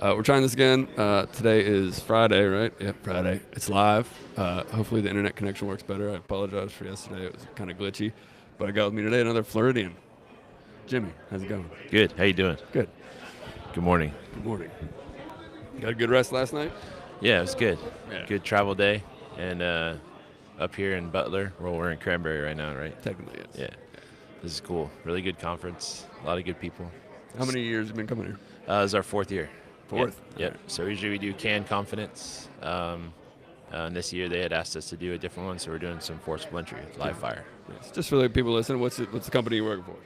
We're trying this again. Today is Friday, right? Yep, Friday. It's live. Hopefully the internet connection works better. I apologize for yesterday. It was kind of glitchy. But I got with me today another Floridian. Jimmy, how's it going? Good. How you doing? Good. Good morning. Good morning. Got a good rest last night? Yeah, it was good. Yeah. Good travel day, and up here in Butler, well, we're in Cranberry right now, right? Technically, yes. Yeah. This is cool. Really good conference. A lot of good people. How many years have you been coming here? This is our fourth year. Fourth? Yep. So usually we do Can Confidence. And this year they had asked us to do a different one, so we're doing some forced splintry, live fire. Yes. Just for the people listening, what's the company you're working for?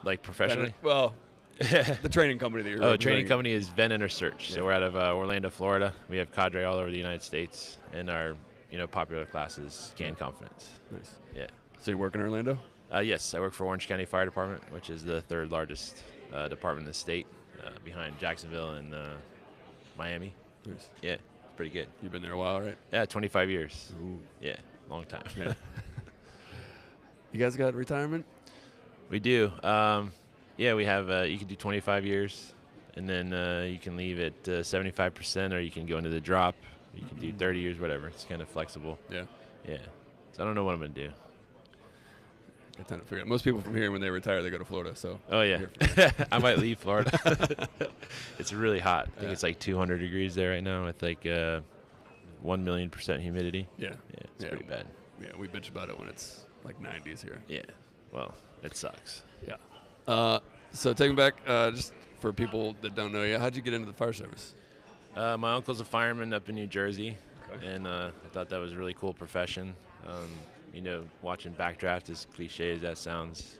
Like professionally? Well, the training company that you're Training representing. company is Ven Enter Search. Yeah. So we're out of Orlando, Florida. We have cadre all over the United States, and our popular class is Can Confidence. Nice. Yeah. So you work in Orlando? Yes, I work for Orange County Fire Department, which is the third largest department in the state, behind Jacksonville and Miami. Nice. Yeah, pretty good. You've been there a while, right? Yeah, 25 years. Ooh. Yeah, long time. Yeah. You guys got retirement? We do. Yeah, we have. You can do 25 years, and then you can leave at 75%, or you can go into the drop. You can do 30 years, whatever. It's kind of flexible. Yeah. Yeah. So I don't know what I'm gonna do. Got time to figure out. Most people from here, when they retire, they go to Florida. So. Oh yeah, I might leave Florida. It's really hot. I think it's like 200 degrees there right now with like 1,000,000% humidity. Yeah. Yeah, it's pretty bad. Yeah, we bitch about it when it's like 90s here. Yeah, well, it sucks. Yeah. So take me back, just for people that don't know you, how'd you get into the fire service? My uncle's a fireman up in New Jersey, Okay. and I thought that was a really cool profession. Watching Backdraft, as cliche as that sounds,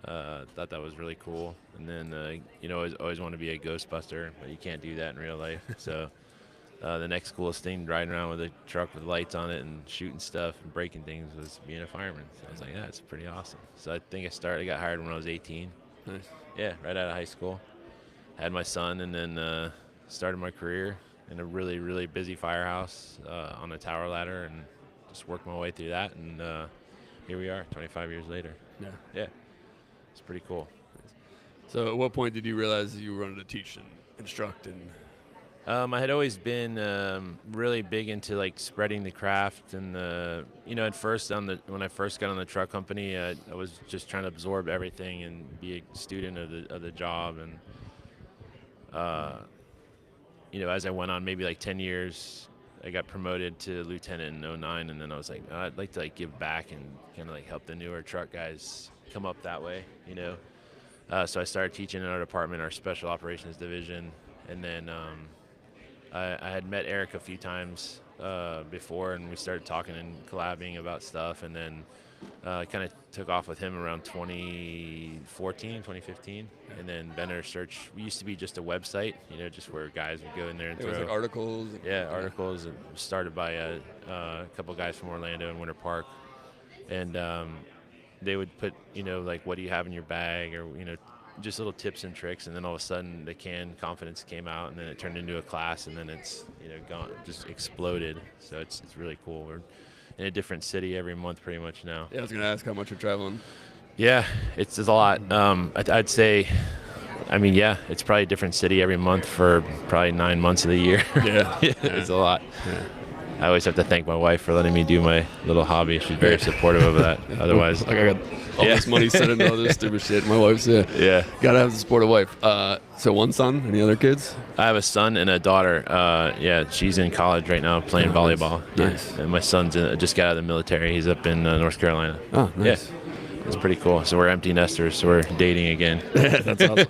thought that was really cool. And then, always want to be a Ghostbuster, but you can't do that in real life. So the next coolest thing, riding around with a truck with lights on it and shooting stuff and breaking things, was being a fireman. So I was like, yeah, it's pretty awesome. So I think I got hired when I was 18. Nice. Yeah, right out of high school. Had my son, and then started my career in a really, really busy firehouse on a tower ladder, and just worked my way through that. And here we are, 25 years later. Yeah. Yeah, it's pretty cool. So at what point did you realize you wanted to teach and instruct? And I had always been really big into like spreading the craft, and at first when I first got on the truck company, I was just trying to absorb everything and be a student of the job. And as I went on, maybe like 10 years, I got promoted to lieutenant in 09, and then I was like, I'd like to like give back and kind of like help the newer truck guys come up that way, So I started teaching in our department, our special operations division, and then I had met Eric a few times before, and we started talking and collabing about stuff, and then kind of took off with him around 2014, 2015, and then Benner Search. We used to be just a website, just where guys would go in there and it was like articles. articles. And started by a couple guys from Orlando and Winter Park, and they would put, like, what do you have in your bag, or just little tips and tricks, and then all of a sudden the Can Confidence came out, and then it turned into a class, and then it's gone, just exploded. So it's really cool. We're in a different city every month pretty much now. Yeah, I was gonna ask how much you're traveling. Yeah, it's a lot. I'd say, it's probably a different city every month for probably 9 months of the year. Yeah. It's a lot. Yeah. I always have to thank my wife for letting me do my little hobby. She's very supportive of that. Otherwise, like, I got all this money set into all this stupid shit. My wife's gotta have the supportive wife. So one son, any other kids? I have a son and a daughter. She's in college right now playing volleyball. Nice. Yeah. And my son's just got out of the military. He's up in North Carolina. Oh, nice. Yeah. It's pretty cool. So we're empty nesters, so we're dating again. That's awesome.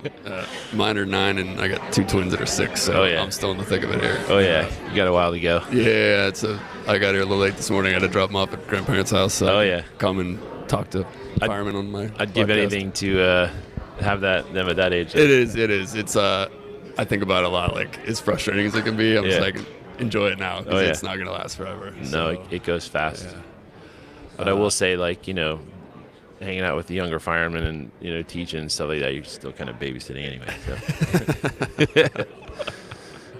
Mine are 9, and I got 2 twins that are 6, so I'm still in the thick of it here. Oh, yeah. You got a while to go. Yeah, I got here a little late this morning. I had to drop them off at grandparents' house. So come and talk to firemen on my I'd give anything to have them at that age. It is. It's I think about it a lot. Like, as frustrating as it can be, I'm just like, enjoy it now, because it's not going to last forever. No, it goes fast. Yeah. But I will say, like, hanging out with the younger firemen and teaching and stuff like that, you're still kind of babysitting anyway. So.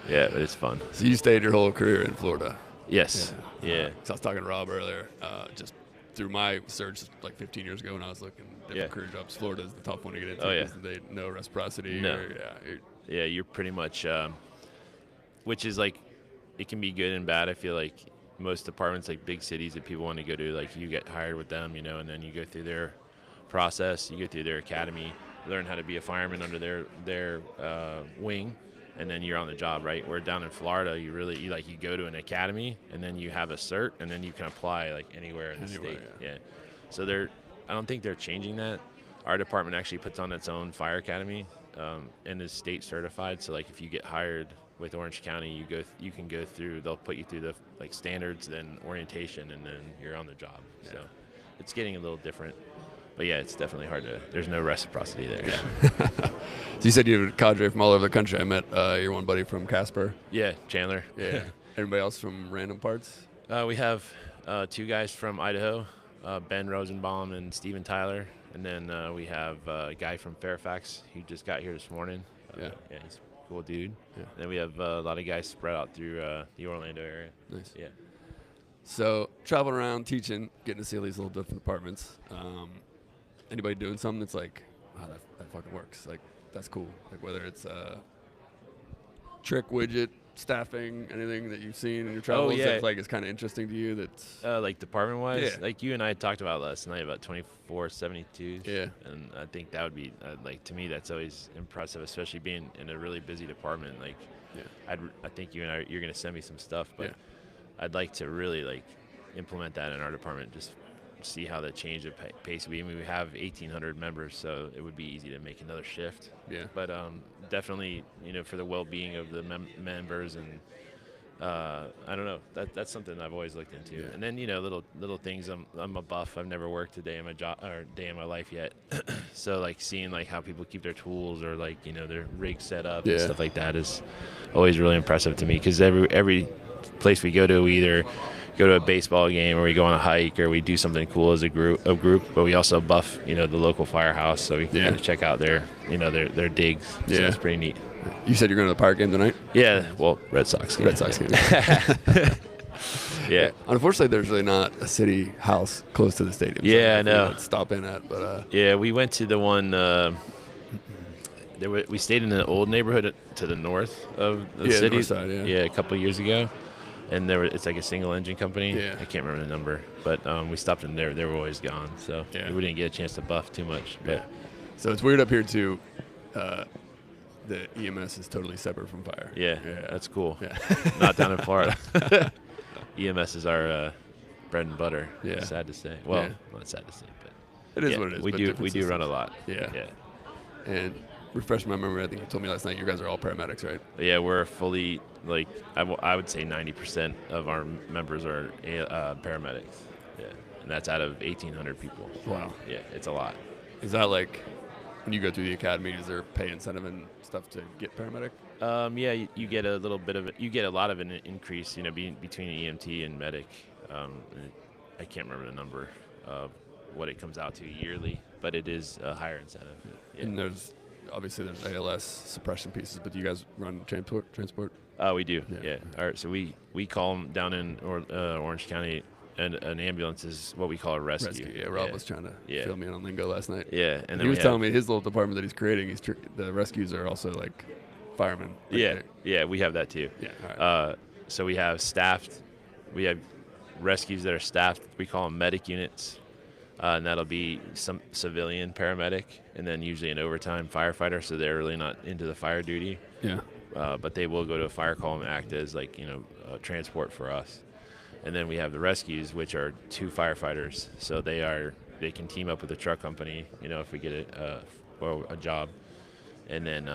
Yeah, but it's fun. So you stayed your whole career in Florida? Yes. Yeah. So I was talking to Rob earlier, just through my search like 15 years ago when I was looking at different career jobs. Florida is the tough one to get into because they no reciprocity. No. Yeah, you're pretty much, which is like, it can be good and bad. I feel like most departments, like big cities that people want to go to, like you get hired with them, and then you go through their process, you go through their academy, learn how to be a fireman under their wing, and then you're on the job, right? Where down in Florida, you go to an academy, and then you have a cert, and then you can apply like anywhere in the state. Yeah. So I don't think they're changing that. Our department actually puts on its own fire academy, and is state certified. So like if you get hired with Orange County, you can go through. They'll put you through the like standards, then orientation, and then you're on the job. Yeah. So it's getting a little different. But yeah, it's definitely hard to. There's no reciprocity there. Yeah. So you said you have a cadre from all over the country. I met your one buddy from Casper. Yeah, Chandler. Yeah. Anybody else from random parts? We have 2 guys from Idaho, Ben Rosenbaum and Steven Tyler, and then we have a guy from Fairfax who just got here this morning. Yeah, he's a cool dude. Yeah. And then we have a lot of guys spread out through the Orlando area. Nice. Yeah. So traveling around, teaching, getting to see all these little different departments. Anybody doing something that's like, wow, that fucking works. Like, that's cool. Like, whether it's trick, widget, staffing, anything that you've seen in your travels that like is kind of interesting to you. That's like department-wise, Yeah. like you and I talked about last night about 2472. Yeah. And I think that would be like, to me, that's always impressive, especially being in a really busy department. Like, Yeah. I think you're gonna send me some stuff, but Yeah. I'd like to really like implement that in our department. Just see how the change of pace would be. I mean, we have 1,800 members, so it would be easy to make another shift. Yeah. But definitely, for the well-being of the members, and I don't know. That's something I've always looked into. Yeah. And then little things. I'm a buff. I've never worked a day in my job or day in my life yet. So like seeing like how people keep their tools or like their rig set up and stuff like that is always really impressive to me, because every place we go to, we either go to a baseball game or we go on a hike or we do something cool as a group, but we also buff the local firehouse, so we can kind of check out their digs. So it's pretty neat. You said you're going to the Pirate game tonight? Yeah, well, Red Sox game. Red Sox game. Yeah. Unfortunately, there's really not a city house close to the stadium. Yeah, I know. Stop in at, but yeah, we went to the one. We stayed in an old neighborhood to the north of the city. North side, a couple of years ago, and it's like a single engine company. Yeah. I can't remember the number, but we stopped in there. They were always gone, so we didn't get a chance to buff too much. But so it's weird up here too. The EMS is totally separate from fire. Yeah, that's cool. Yeah. Not down in Florida. EMS is our bread and butter. Yeah. Sad to say. Well, not sad to say, but it is what it is. We do run a lot. Yeah. Yeah. And refresh my memory. I think you told me last night you guys are all paramedics, right? Yeah, we're fully I would say 90% of our members are paramedics. Yeah, and that's out of 1,800 people. Wow. Yeah, it's a lot. Is that like when you go through the academy? Is there pay incentive and stuff to get paramedic? Yeah, you get a little bit of it. You get a lot of an increase, between EMT and medic. I can't remember the number of what it comes out to yearly, but it is a higher incentive. Yeah. And there's ALS suppression pieces, but do you guys run transport? We do. Yeah. All right. So we call them down in Orange County, and an ambulance is what we call a rescue. Yeah, Rob was trying to fill me in on lingo last night. Yeah, and then he was telling me his little department that he's creating. The rescues are also like firemen. Yeah, we have that too. Yeah. All right. So we have staffed. We have rescues that are staffed. We call them medic units, and that'll be some civilian paramedic, and then usually an overtime firefighter. So they're really not into the fire duty. Yeah. But they will go to a fire call and act as transport for us. And then we have the rescues, which are 2 firefighters. So they can team up with a truck company, if we get a job, and then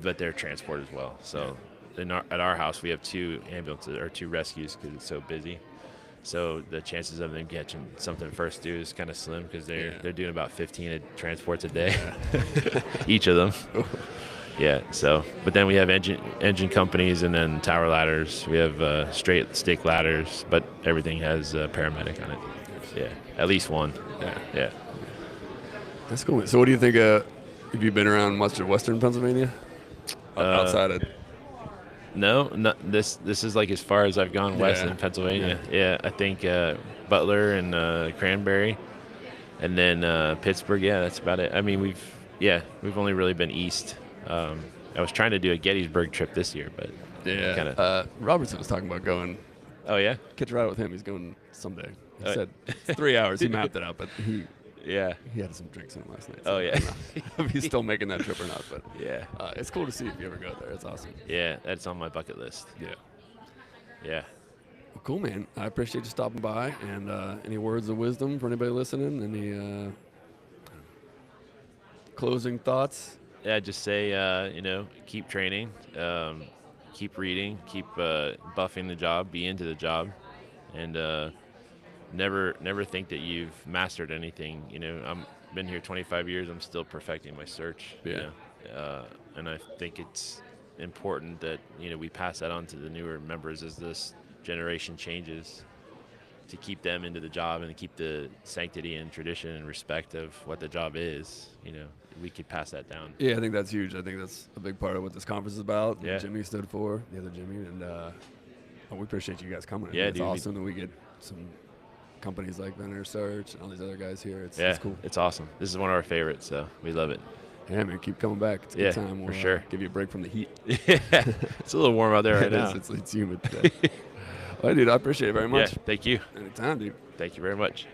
but they're transport as well. So at our house we have 2 ambulances or 2 rescues because it's so busy. So the chances of them catching something first due is kind of slim because they're doing about 15 transports a day, each of them. Yeah. So, but then we have engine companies and then tower ladders. We have straight stick ladders, but everything has paramedic on it. Yeah, at least one. Yeah. That's cool. So, what do you think? Have you been around much of Western Pennsylvania? Outside of? No, this is like as far as I've gone west in Pennsylvania. Yeah, I think Butler and Cranberry, and then Pittsburgh. Yeah, that's about it. I mean, we've only really been east. I was trying to do a Gettysburg trip this year, but Yeah. Kinda. Robertson was talking about going. oh yeah, Catch a ride with him. He's going someday. He Uh, said it's 3 hours. He mapped it out, but yeah, he had some drinks in him last night. Oh, yeah. I don't know if he's still making that trip or not. But yeah, it's cool to see if you ever go there. It's awesome. yeah. That's on my bucket list. Yeah. Yeah. Well, cool, man. I appreciate you stopping by. And any words of wisdom for anybody listening? Any closing thoughts? Yeah, just say, keep training, keep reading, keep buffing the job, be into the job, and never think that you've mastered anything. I'm been here 25 years. I'm still perfecting my search. Yeah. And I think it's important that we pass that on to the newer members as this generation changes, to keep them into the job and to keep the sanctity and tradition and respect of what the job is. We could pass that down. Yeah, I think that's huge. I think that's a big part of what this conference is about. Yeah. Jimmy stood for, the other Jimmy, and we appreciate you guys coming. Yeah, It's dude, awesome that we get some companies like Vendor Search and all these other guys here. It's cool. It's awesome. This is one of our favorites, so we love it. Yeah, man, keep coming back. It's a Yeah, good time. for We'll sure. give you a break from the heat. Yeah, it's a little warm out there right It now. is. It's humid today. Well, dude, I appreciate it very much. Yeah, thank you. Anytime, dude. Thank you very much.